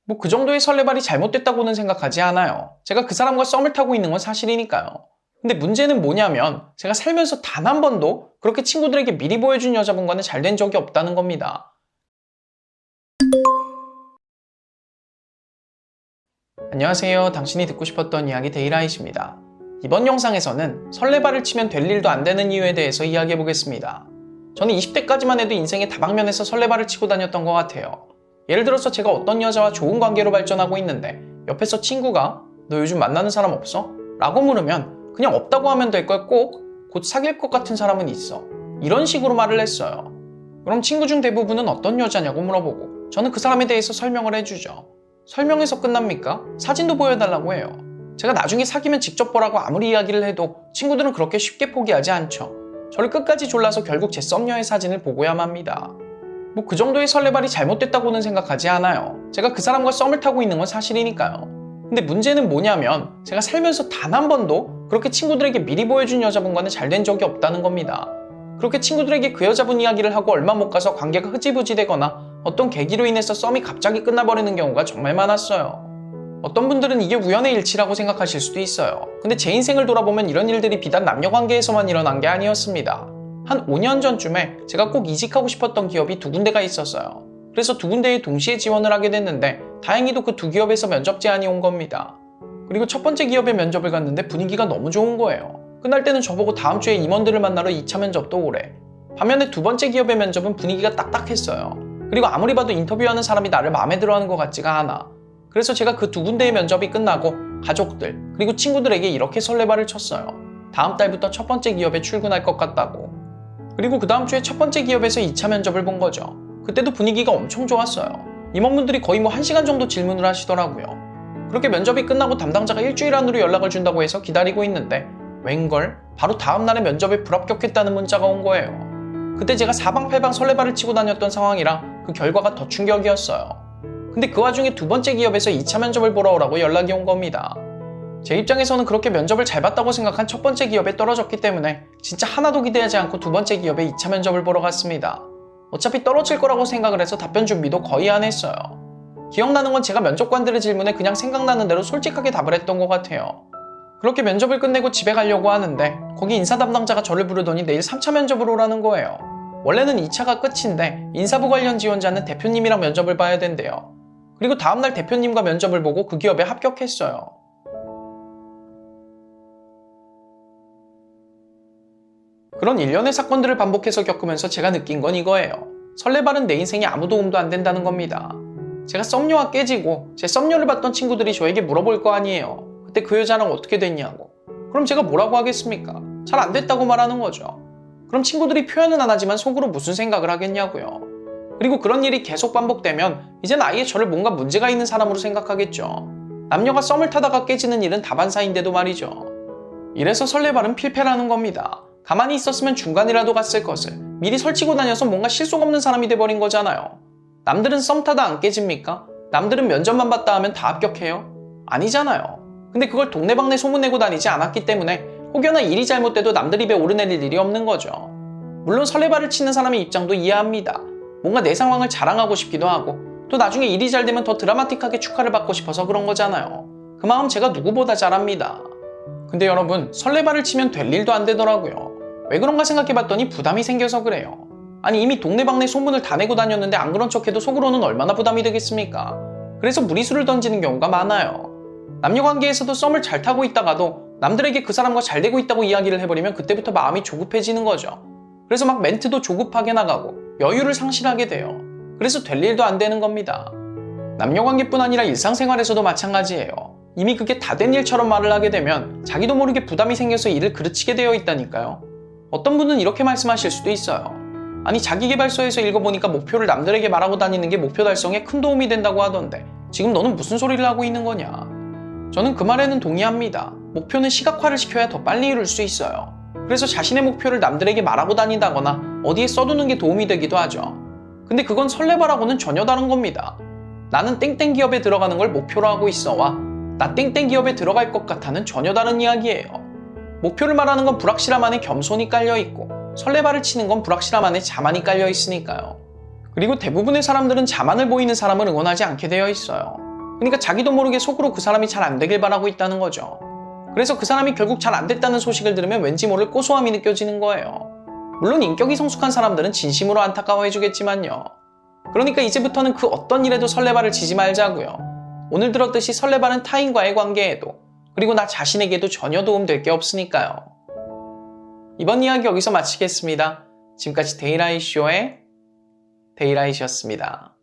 뭐 그 정도의 설레발이 잘못됐다고는 생각하지 않아요. 제가 그 사람과 썸을 타고 있는 건 사실이니까요. 근데 문제는 뭐냐면 제가 살면서 단 한 번도 그렇게 친구들에게 미리 보여준 여자분과는 잘 된 적이 없다는 겁니다. 안녕하세요. 당신이 듣고 싶었던 이야기 데이라이트입니다. 이번 영상에서는 설레발을 치면 될 일도 안 되는 이유에 대해서 이야기해보겠습니다. 저는 20대까지만 해도 인생의 다방면에서 설레발을 치고 다녔던 것 같아요. 예를 들어서 제가 어떤 여자와 좋은 관계로 발전하고 있는데 옆에서 친구가 너 요즘 만나는 사람 없어? 라고 물으면 그냥 없다고 하면 될 걸 꼭 곧 사귈 것 같은 사람은 있어. 이런 식으로 말을 했어요. 그럼 친구 중 대부분은 어떤 여자냐고 물어보고 저는 그 사람에 대해서 설명을 해주죠. 설명해서 끝납니까? 사진도 보여달라고 해요. 제가 나중에 사귀면 직접 보라고 아무리 이야기를 해도 친구들은 그렇게 쉽게 포기하지 않죠. 저를 끝까지 졸라서 결국 제 썸녀의 사진을 보고야만 합니다. 뭐 그 정도의 설레발이 잘못됐다고는 생각하지 않아요. 제가 그 사람과 썸을 타고 있는 건 사실이니까요. 근데 문제는 뭐냐면 제가 살면서 단 한 번도 그렇게 친구들에게 미리 보여준 여자분과는 잘 된 적이 없다는 겁니다. 그렇게 친구들에게 그 여자분 이야기를 하고 얼마 못 가서 관계가 흐지부지 되거나 어떤 계기로 인해서 썸이 갑자기 끝나버리는 경우가 정말 많았어요. 어떤 분들은 이게 우연의 일치라고 생각하실 수도 있어요. 근데 제 인생을 돌아보면 이런 일들이 비단 남녀관계에서만 일어난 게 아니었습니다. 한 5년 전쯤에 제가 꼭 이직하고 싶었던 기업이 두 군데가 있었어요. 그래서 두 군데에 동시에 지원을 하게 됐는데 다행히도 그 두 기업에서 면접 제안이 온 겁니다. 그리고 첫 번째 기업에 면접을 갔는데 분위기가 너무 좋은 거예요. 끝날 때는 저보고 다음 주에 임원들을 만나러 2차 면접도 오래. 반면에 두 번째 기업의 면접은 분위기가 딱딱했어요. 그리고 아무리 봐도 인터뷰하는 사람이 나를 마음에 들어하는 것 같지가 않아. 그래서 제가 그 두 군데의 면접이 끝나고 가족들 그리고 친구들에게 이렇게 설레발을 쳤어요. 다음 달부터 첫 번째 기업에 출근할 것 같다고. 그리고 그 다음 주에 첫 번째 기업에서 2차 면접을 본 거죠. 그때도 분위기가 엄청 좋았어요. 임원분들이 거의 1시간 정도 질문을 하시더라고요. 그렇게 면접이 끝나고 담당자가 일주일 안으로 연락을 준다고 해서 기다리고 있는데 웬걸 바로 다음날에 면접에 불합격했다는 문자가 온 거예요. 그때 제가 사방팔방 설레발을 치고 다녔던 상황이라 그 결과가 더 충격이었어요. 근데 그 와중에 두 번째 기업에서 2차 면접을 보러 오라고 연락이 온 겁니다. 제 입장에서는 그렇게 면접을 잘 봤다고 생각한 첫 번째 기업에 떨어졌기 때문에 진짜 하나도 기대하지 않고 두 번째 기업에 2차 면접을 보러 갔습니다. 어차피 떨어질 거라고 생각을 해서 답변 준비도 거의 안 했어요. 기억나는 건 제가 면접관들의 질문에 그냥 생각나는 대로 솔직하게 답을 했던 것 같아요. 그렇게 면접을 끝내고 집에 가려고 하는데 거기 인사 담당자가 저를 부르더니 내일 3차 면접을 오라는 거예요. 원래는 2차가 끝인데 인사부 관련 지원자는 대표님이랑 면접을 봐야 된대요. 그리고 다음날 대표님과 면접을 보고 그 기업에 합격했어요. 그런 일련의 사건들을 반복해서 겪으면서 제가 느낀 건 이거예요. 설레발은 내 인생에 아무 도움도 안 된다는 겁니다. 제가 썸녀와 깨지고 제 썸녀를 봤던 친구들이 저에게 물어볼 거 아니에요. 그때 그 여자랑 어떻게 됐냐고. 그럼 제가 뭐라고 하겠습니까? 잘 안 됐다고 말하는 거죠. 그럼 친구들이 표현은 안 하지만 속으로 무슨 생각을 하겠냐고요. 그리고 그런 일이 계속 반복되면 이젠 아예 저를 뭔가 문제가 있는 사람으로 생각하겠죠. 남녀가 썸을 타다가 깨지는 일은 다반사인데도 말이죠. 이래서 설레발은 필패라는 겁니다. 가만히 있었으면 중간이라도 갔을 것을 미리 설치고 다녀서 뭔가 실속 없는 사람이 돼버린 거잖아요. 남들은 썸 타다 안 깨집니까? 남들은 면접만 봤다 하면 다 합격해요? 아니잖아요. 근데 그걸 동네방네 소문내고 다니지 않았기 때문에 혹여나 일이 잘못돼도 남들 입에 오르내릴 일이 없는 거죠. 물론 설레발을 치는 사람의 입장도 이해합니다. 뭔가 내 상황을 자랑하고 싶기도 하고 또 나중에 일이 잘 되면 더 드라마틱하게 축하를 받고 싶어서 그런 거잖아요. 그 마음 제가 누구보다 잘 압니다. 근데 여러분, 설레발을 치면 될 일도 안 되더라고요. 왜 그런가 생각해봤더니 부담이 생겨서 그래요. 아니 이미 동네방네 소문을 다 내고 다녔는데 안 그런 척해도 속으로는 얼마나 부담이 되겠습니까? 그래서 무리수를 던지는 경우가 많아요. 남녀관계에서도 썸을 잘 타고 있다가도 남들에게 그 사람과 잘 되고 있다고 이야기를 해버리면 그때부터 마음이 조급해지는 거죠. 그래서 막 멘트도 조급하게 나가고 여유를 상실하게 돼요. 그래서 될 일도 안 되는 겁니다. 남녀관계뿐 아니라 일상생활에서도 마찬가지예요. 이미 그게 다 된 일처럼 말을 하게 되면 자기도 모르게 부담이 생겨서 일을 그르치게 되어 있다니까요. 어떤 분은 이렇게 말씀하실 수도 있어요. 아니 자기계발서에서 읽어보니까 목표를 남들에게 말하고 다니는 게 목표 달성에 큰 도움이 된다고 하던데 지금 너는 무슨 소리를 하고 있는 거냐. 저는 그 말에는 동의합니다. 목표는 시각화를 시켜야 더 빨리 이룰 수 있어요. 그래서 자신의 목표를 남들에게 말하고 다닌다거나 어디에 써두는 게 도움이 되기도 하죠. 근데 그건 설레발하고는 전혀 다른 겁니다. 나는 땡땡 기업에 들어가는 걸 목표로 하고 있어와 나 땡땡 기업에 들어갈 것 같아는 전혀 다른 이야기예요. 목표를 말하는 건 불확실함 안에 겸손이 깔려있고 설레발을 치는 건 불확실함 안에 자만이 깔려있으니까요. 그리고 대부분의 사람들은 자만을 보이는 사람을 응원하지 않게 되어 있어요. 그러니까 자기도 모르게 속으로 그 사람이 잘 안 되길 바라고 있다는 거죠. 그래서 그 사람이 결국 잘 안 됐다는 소식을 들으면 왠지 모를 고소함이 느껴지는 거예요. 물론 인격이 성숙한 사람들은 진심으로 안타까워해주겠지만요. 그러니까 이제부터는 그 어떤 일에도 설레발을 치지 말자고요. 오늘 들었듯이 설레발은 타인과의 관계에도, 그리고 나 자신에게도 전혀 도움될 게 없으니까요. 이번 이야기 여기서 마치겠습니다. 지금까지 데일라이쇼의 데일라이시였습니다.